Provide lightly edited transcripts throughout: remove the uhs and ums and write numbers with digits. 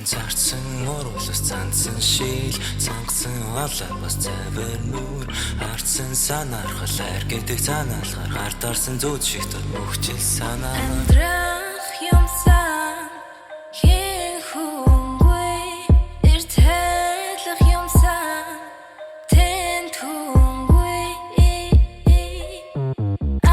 Зарцсан мууруулс цанцсан шил цангасан олоо бас цайвар нүр харцсан санаархал хайр гэдэг цаанаалгаар гарт орсон зүуд шиг төр мөхчил санаа амьдрах юмсан хэн хүнгүй эртэлэх юмсан тэн түнгүй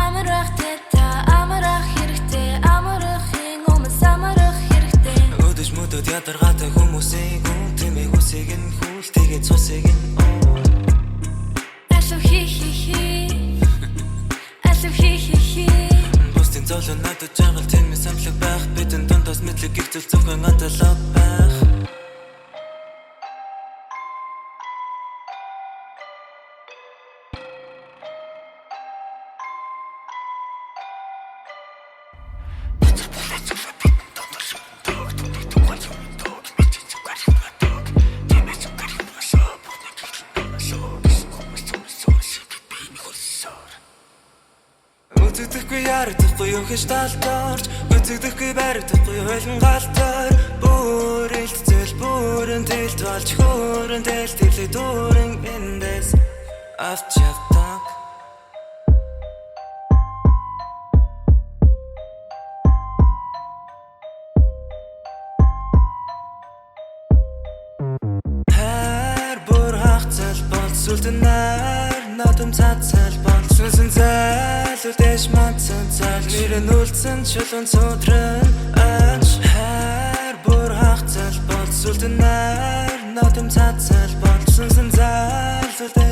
амрах тэта амрах хэрэгтэй амрахын өмнө амрах хэрэгтэй өдөж мөдөд ядаргатай хүмүүсийн гүн тэмээ хүсийг нь хүлтэйгээ цусыг нь алуу хи хи хи алуу хи хи хи бусдын зовлон надад жаргал тэмээ самлаг байх бидэн дундаас мэдлэг их зүйл зөвхөн анталог байх Үзэгдэхгүй ярагдахгүй юу гэж талдаарч үзэгдэхгүй баригдахгүй байлан галтаар бүр илтцэл бүрэн тэлт болж хөөрөн тэлтэлээ дүүрэн эндээс авч явдаг хайр бүр хагцал бол сүлдэнээр надам цацал бол сүнсэн зайлуулж мандсан цаал нэрэн үлдсэн чулуун цудрын ач хайр бүр хагцал бол сүлдэнээр надам цацал бол сүнсэн зайлуулж